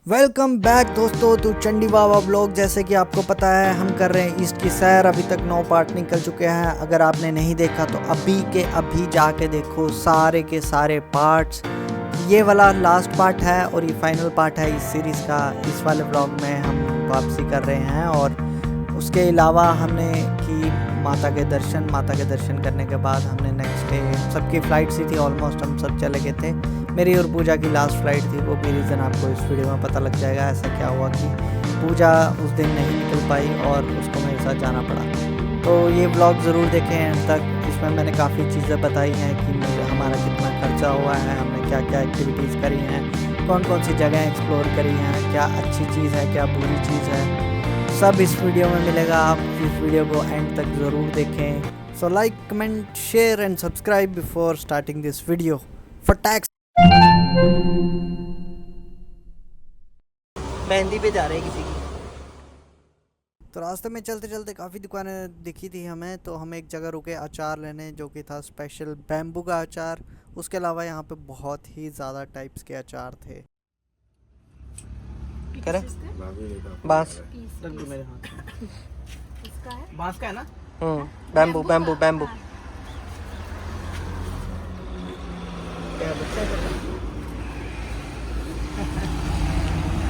Welcome back दोस्तों to Chandi Baba blog. जैसे कि आपको पता है हम कर रहे हैं ईस्ट की सैर। अभी तक 9 पार्ट निकल चुके हैं। अगर आपने नहीं देखा तो अभी के अभी जाके देखो सारे के सारे पार्ट्स। ये वाला लास्ट पार्ट है और ये फाइनल पार्ट है इस सीरीज़ का। इस वाले ब्लॉग में हम वापसी कर रहे हैं और उसके अलावा हमने की माता के दर्शन करने के बाद हमने नेक्स्ट डे सबकी फ़्लाइट सी थी, ऑलमोस्ट हम सब चले गए थे। मेरी और पूजा की लास्ट फ्लाइट थी। वो भी रीज़न आपको इस वीडियो में पता लग जाएगा ऐसा क्या हुआ कि पूजा उस दिन नहीं निकल पाई और उसको मेरे साथ जाना पड़ा। तो ये ब्लॉग ज़रूर देखें एंड तक। इसमें मैंने काफ़ी चीज़ें बताई हैं कि हमारा कितना खर्चा हुआ है, हमने क्या क्या एक्टिविटीज़ करी हैं, कौन कौन सी जगह एक्सप्लोर करी हैं, क्या अच्छी चीज़ है क्या बुरी चीज़ है, सब इस वीडियो में मिलेगा। आप इस वीडियो को एंड तक ज़रूर देखें। So like comment share and subscribe before starting this video for tax. Mehndi पे जा रहे हैं किसी की। तो रास्ते में चलते चलते काफ़ी दुकानें दिखी थी हमें, तो हम एक जगह रुके अचार लेने, जो कि था स्पेशल बैम्बू का अचार। उसके अलावा यहाँ पे बहुत ही ज़्यादा टाइप्स के अचार थे। करे बांस रख दो मेरे हाथ में। इसका है बांस का है ना। बैम्बू बैम्बू बैम्बू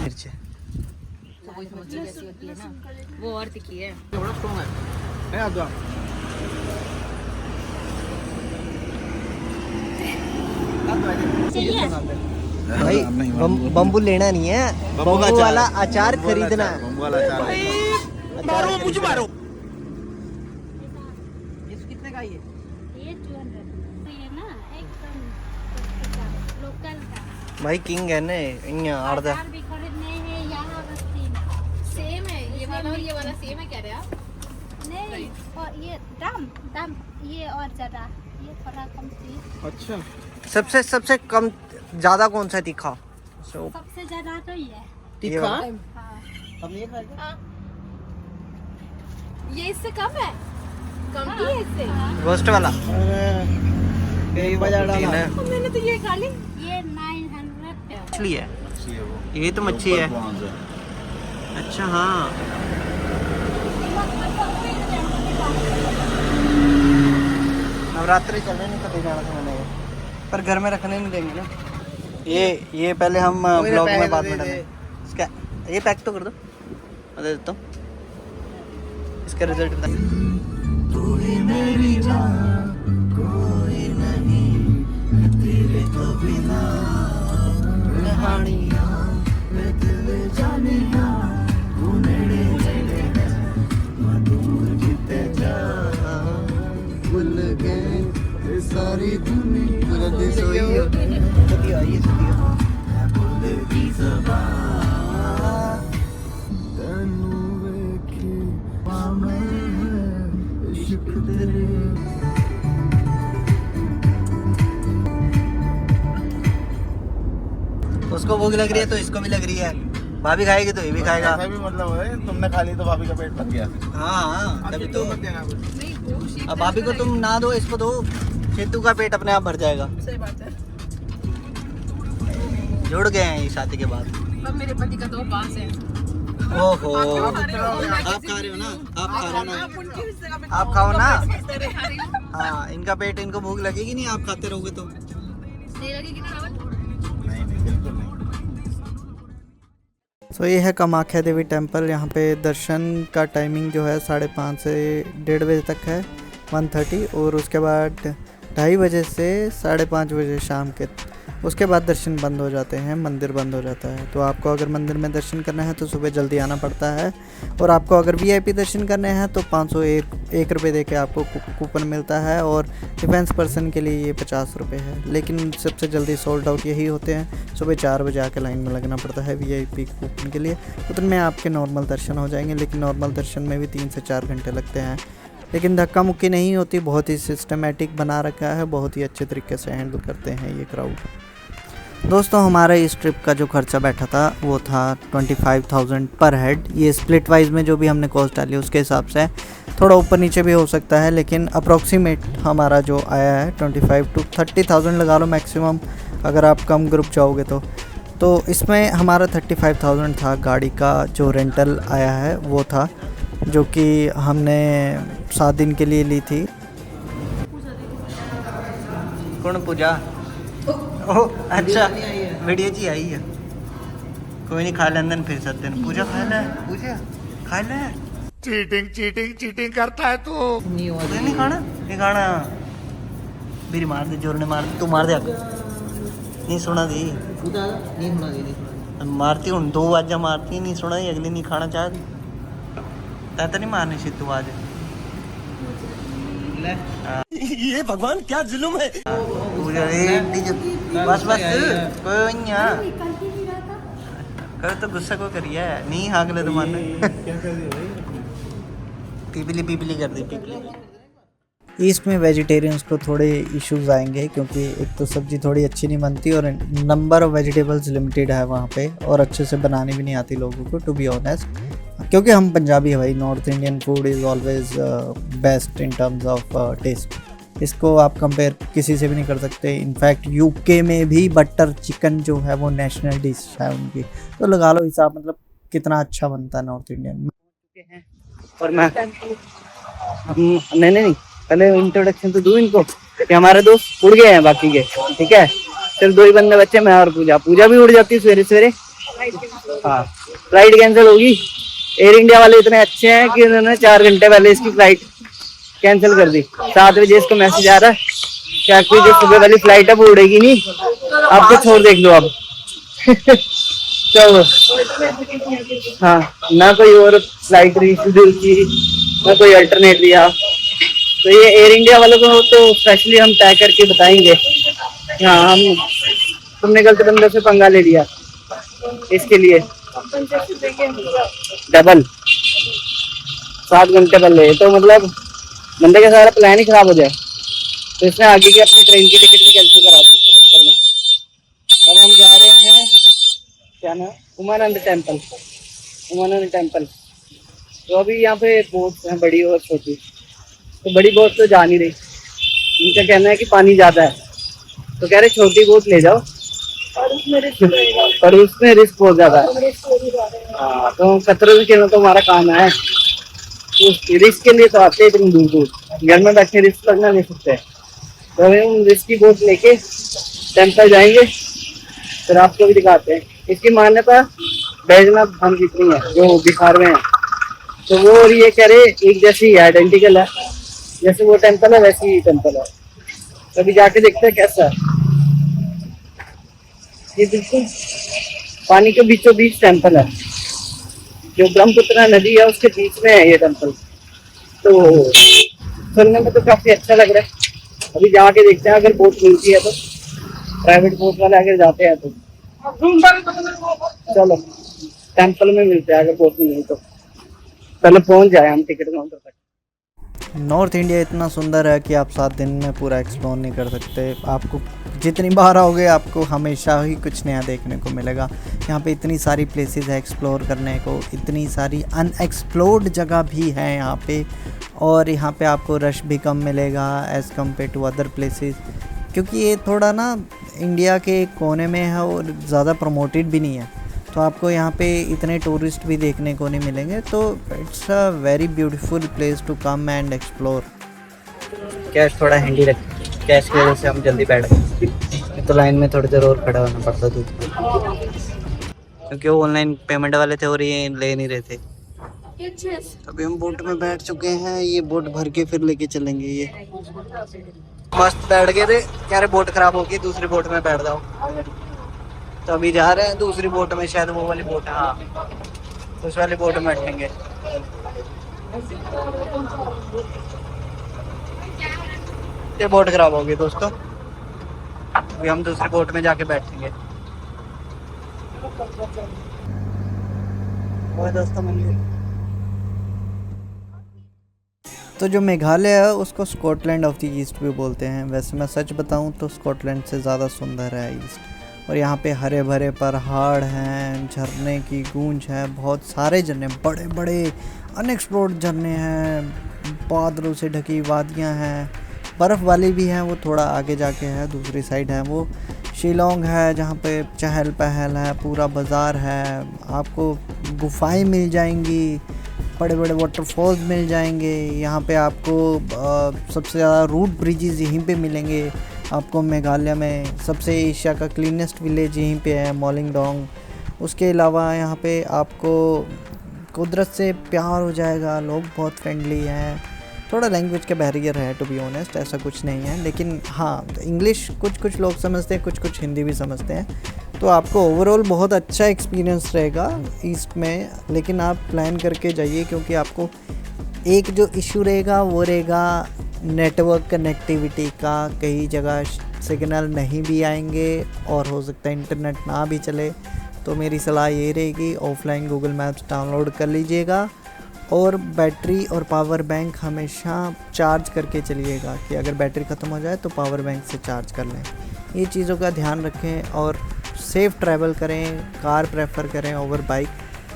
मिर्च वही समझ जैसी होती है ना, वो और तीखी है। बड़ा स्ट्रॉन्ग है नहीं आता भाई। बम्बू लेना नहीं है, बम्बू वाला अचार खरीदना है। बम्बू वाला अचार मारो मुझे मारो। ये कितने का ये 200 ये ना एकदम लोकल का। भाई किंग है ना यहाँ आर्दा। अचार भी खरीदने हैं यहाँ बस्ती। सेम है ये वाला और ये वाला सेम है कह रहे आप? नहीं और ये दाम ये और ज़्यादा, ये थोड़ा कम थी। अच्छा सबसे कम ज़्यादा कौन सा तीखा? सबसे ज़्यादा तो ये है। तीखा हाँ। हम ये खाएंगे। ये इससे कम है, कम की है इससे। रोस्ट वाला एक बाजार डाला और मैंने तो ये खा ली। ये 900 है। मछली है अच्छी है वो, ये तो मच्छी है। अच्छा हाँ, नवरात्रि चलने नहीं कभी जाना था मैंने, पर घर में रखने नहीं देंगे ना। ये पहले हम ब्लॉग में बाद में डालेंगे। इसका ये पैक तो कर दो, मैं दे देता हूँ। इसका रिजल्ट बता। सारी दुनिया उसको भूख लग रही है तो इसको भी लग रही है। भाभी खाएगी तो ये भी खाएगा। ऐसा भी मतलब है, तुमने खा ली तो भाभी का पेट भर गया। हाँ तभी तो। मत देना कुछ। नहीं वो शीत अब भाभी को तुम ना दो, इसको दो, चेतू का पेट अपने आप भर जाएगा। सही बात है। जुड़ गए हैं ये शादी के बाद। अब मेरे पति का तो पास है। ओहो आप आप खा रहे हो ना, आप खा रहे हो ना, आप उनके हिस्से का आप खाओ ना। खा रही हूँ। हाँ इनका पेट, इनको भूख लगेगी नहीं आप खाते रहोगे तो। नहीं लगेगी ना रावण? नहीं नहीं बिल्कुल नहीं। सो ये है कामाख्या देवी टेम्पल। यहाँ पे दर्शन का टाइमिंग जो है 5:30 से 1:30 बजे तक है, 1:30, और उसके बाद 2:30 बजे से 5:30 बजे शाम के। उसके बाद दर्शन बंद हो जाते हैं, मंदिर बंद हो जाता है। तो आपको अगर मंदिर में दर्शन करना है तो सुबह जल्दी आना पड़ता है, और आपको अगर वीआईपी दर्शन करने हैं तो 501 रुपये दे के आपको कूपन मिलता है, और डिफेंस पर्सन के लिए ये 50 रुपये है। लेकिन सबसे जल्दी सोल्ड आउट यही होते हैं। सुबह 4 बजे आके लाइन में लगना पड़ता है वीआईपी कूपन के लिए। उतने आपके नॉर्मल दर्शन हो जाएंगे, लेकिन नॉर्मल दर्शन में भी 3 से 4 घंटे लगते हैं। लेकिन धक्का मुक्की नहीं होती, बहुत ही सिस्टमेटिक बना रखा है, बहुत ही अच्छे तरीके से हैंडल करते हैं ये क्राउड। दोस्तों हमारे इस ट्रिप का जो खर्चा बैठा था वो था 25,000 पर हेड। ये स्प्लिट वाइज में जो भी हमने कॉस्ट डाली उसके हिसाब से थोड़ा ऊपर नीचे भी हो सकता है, लेकिन अप्रोक्सीमेट हमारा जो आया है 25 to 30,000 लगा लो मैक्सिमम, अगर आप कम ग्रुप जाओगे तो। तो इसमें हमारा 35,000 था गाड़ी का जो रेंटल आया है वो था, जो कि हमने 7 दिन के लिए ली थी। कौन पूजा? ओह अच्छा, वीडियो जी आई है। कोई नहीं, खा लेंदन फिर 7 दिन। पूजा खा ले, पूजा खा ले। चीटिंग करता है तू। नहीं खाना, नहीं खाना। मेरी मार दे, जोर ने मार दे, तू मार दे आगे। नहीं सुना दी, नहीं सुना दी, मारती हूँ 2 आवाज़ा मारती नहीं सुना दी, अगली नहीं खाना चाहती। तो नहीं मारनी सी तू आज। ये भगवान क्या जुल्म है। बस बस कर तो गुस्सा को करिए, नहीं हागले तुम्हारे पीपली कर दी पीपली। ईस्ट में वेजिटेरियंस को थोड़े इश्यूज आएंगे, क्योंकि एक तो सब्ज़ी थोड़ी अच्छी नहीं बनती और नंबर ऑफ़ वेजिटेबल्स लिमिटेड है वहाँ पे, और अच्छे से बनानी भी नहीं आती लोगों को, टू बी ऑनेस्ट। क्योंकि हम पंजाबी है भाई, north Indian food is always best in terms of taste. इसको आप कंपेयर किसी से भी नहीं कर सकते। इनफैक्ट यूके में भी बटर चिकन जो है वो नेशनल डिश है उनकी, तो लगा लो हिसाब, मतलब कितना अच्छा बनता है नॉर्थ इंडियन में। और मैं नहीं पहले इंट्रोडक्शन तो दूं इनको कि हमारे दोस्त उड़ गए हैं बाकी के, ठीक है। सिर्फ 2 ही बंदे बच्चे, मैं और पूजा भी उड़ जाती है सवेरे। हाँ, फ्लाइट कैंसिल होगी। एयर इंडिया वाले इतने अच्छे हैं कि उन्होंने 4 घंटे पहले इसकी फ्लाइट कैंसिल कर दी। 7 बजे इसको मैसेज आ रहा है कि आपकी जो सुबह वाली फ्लाइट है वो उड़ेगी नहीं, आपको छोड़ देख लो अब। चलो हाँ, ना कोई और फ्लाइट रीशेड्यूल की, ना कोई अल्टरनेट दिया। तो ये एयर इंडिया वालों को तो स्पेशली हम तय करके बताएंगे, हाँ हम तुमने गलत बंदे से पंगा ले लिया, इसके लिए डबल 7 घंटे पहले, तो मतलब बंदे का सारा प्लान ही खराब हो जाए। तो इसने आगे की अपनी ट्रेन की टिकट भी कैंसिल करा दी इसके चक्कर में। अब हम जा रहे हैं क्या ना, उमानंद टेम्पल। तो अभी यहाँ पे बोट है बड़ी और छोटी, तो बड़ी बोट तो जा नहीं रही, उनका कहना है कि पानी ज्यादा है, तो कह रहे छोटी बोट ले जाओ, और उसमें रिस्क बहुत ज्यादा है। हाँ, तो खतरे से खेलना तो हमारा काम है, तो रिस्क के लिए तो आते हैं इतनी दूर, घर में बैठे रिस्क करना नहीं सकते। तो हम रिस्क की बोट लेके टेम्पल जाएंगे, फिर आपको भी दिखाते हैं। इसकी मान्यता बैजनाथ धाम जितनी है जो बिहार में है, तो वो और ये कह रहे एक जैसी है, आइडेंटिकल है, जैसे वो टेम्पल है वैसी ही टेम्पल है। तो अभी जाके देखते हैं कैसा है। ये बिल्कुल पानी के बीचों बीच टेम्पल है, जो ब्रह्मपुत्र नदी है उसके बीच में है ये टेम्पल। तो सुनने में तो काफी अच्छा लग रहा है। अभी जाके देखते हैं, अगर बोट मिलती है तो, प्राइवेट बोट वाले अगर जाते हैं तो। चलो टेम्पल में मिलते हैं, अगर बोट मिली तो पहले पहुंच जाए हम टिकट काउंटर तक। नॉर्थ इंडिया इतना सुंदर है कि आप 7 दिन में पूरा एक्सप्लोर नहीं कर सकते। आपको जितनी बार आओगे आपको हमेशा ही कुछ नया देखने को मिलेगा। यहाँ पे इतनी सारी प्लेसेस है एक्सप्लोर करने को, इतनी सारी अनएक्सप्लोर्ड जगह भी है यहाँ पे, और यहाँ पे आपको रश भी कम मिलेगा as compare to other places, क्योंकि ये थोड़ा ना इंडिया के कोने में है और ज़्यादा प्रमोटेड भी नहीं है, तो आपको यहाँ पे इतने टूरिस्ट भी देखने को नहीं मिलेंगे। तो it's a very beautiful place to come and explore. Cash थोड़ा हैंडी रख, कैश की वजह से हम जल्दी बैठ गए, तो लाइन में थोड़ी देर और खड़ा होना पड़ता था, क्योंकि वो ऑनलाइन पेमेंट वाले थे और ये ले नहीं रहे थे। अभी हम बोट में बैठ चुके हैं, ये बोट भर के फिर लेके चलेंगे। ये मस्त बैठ गए थे, कह रहे बोट खराब होगी, दूसरी बोट में बैठ जाओ। तो अभी जा रहे हैं दूसरी बोट में, शायद वो वाली बोट है, हाँ उस वाली बोट में बैठेंगे। ये बोट खराब होगी दोस्तों, अभी हम दूसरी बोट में जाके बैठेंगे। और दोस्तों तो जो मेघालय है उसको स्कॉटलैंड ऑफ द ईस्ट भी बोलते हैं। वैसे मैं सच बताऊं तो स्कॉटलैंड से ज़्यादा सुंदर है ईस्ट, और यहाँ पे हरे भरे पहाड़ हैं, झरने की गूंज है, बहुत सारे झरने, बड़े बड़े अनएक्सप्लोर्ड झरने हैं, बादलों से ढकी वादियाँ हैं, बर्फ़ वाली भी हैं, वो थोड़ा आगे जाके है, दूसरी साइड है वो। शिलोंग है जहाँ पे चहल पहल है, पूरा बाज़ार है, आपको गुफाएं मिल जाएंगी, बड़े बड़े वाटरफॉल्स मिल जाएंगे। यहाँ पे आपको सबसे ज़्यादा रूट ब्रिजेज़ यहीं पे मिलेंगे आपको। मेघालय में सबसे एशिया का क्लीनेस्ट विलेज यहीं पे है, मोलिंगडोंग। उसके अलावा यहाँ पे आपको कुदरत से प्यार हो जाएगा, लोग बहुत फ्रेंडली हैं। थोड़ा लैंग्वेज का बैरियर है टू बी ऑनेस्ट, ऐसा कुछ नहीं है, लेकिन हाँ इंग्लिश कुछ लोग समझते हैं, कुछ हिंदी भी समझते हैं। तो आपको ओवरऑल बहुत अच्छा एक्सपीरियंस रहेगा ईस्ट में, लेकिन आप प्लान करके जाइए, क्योंकि आपको एक जो इशू रहेगा वो रहेगा नेटवर्क कनेक्टिविटी का। कई जगह सिग्नल नहीं भी आएंगे और हो सकता है इंटरनेट ना भी चले। तो मेरी सलाह ये रहेगी, ऑफलाइन गूगल मैप्स डाउनलोड कर लीजिएगा और बैटरी और पावर बैंक हमेशा चार्ज करके चलिएगा, कि अगर बैटरी ख़त्म हो जाए तो पावर बैंक से चार्ज कर लें। ये चीज़ों का ध्यान रखें और सेफ़ ट्रैवल करें, कार प्रेफर करें ओवर बाइक।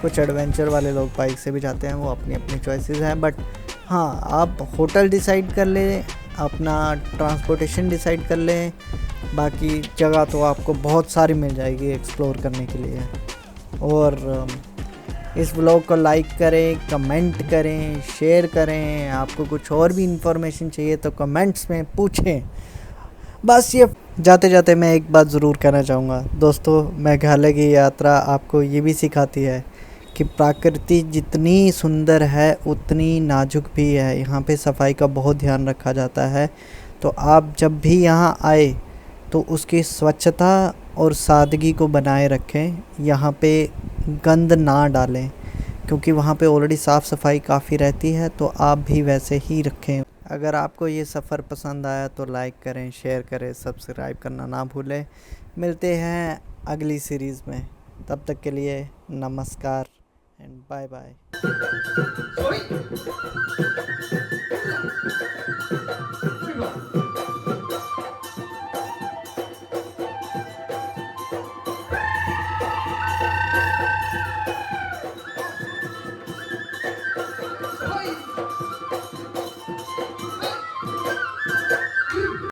कुछ एडवेंचर वाले लोग बाइक से भी जाते हैं, वो अपनी अपनी चॉइसेस हैं। बट हाँ, आप होटल डिसाइड कर लें, अपना ट्रांसपोर्टेशन डिसाइड कर लें, बाकी जगह तो आपको बहुत सारी मिल जाएगी एक्सप्लोर करने के लिए। और इस ब्लॉग को लाइक करें, कमेंट करें, शेयर करें। आपको कुछ और भी इन्फॉर्मेशन चाहिए तो कमेंट्स में पूछें। बस ये जाते जाते मैं एक बात ज़रूर कहना चाहूँगा दोस्तों, मेघालय की यात्रा आपको ये भी सिखाती है कि प्रकृति जितनी सुंदर है उतनी नाजुक भी है। यहाँ पे सफाई का बहुत ध्यान रखा जाता है। तो आप जब भी यहाँ आए तो उसकी स्वच्छता और सादगी को बनाए रखें। यहाँ पे गंद ना डालें, क्योंकि वहाँ पे ऑलरेडी साफ़ सफाई काफ़ी रहती है, तो आप भी वैसे ही रखें। अगर आपको ये सफ़र पसंद आया तो लाइक करें, शेयर करें, सब्सक्राइब करना ना भूलें। मिलते हैं अगली सीरीज़ में, तब तक के लिए नमस्कार एंड बाय बाय।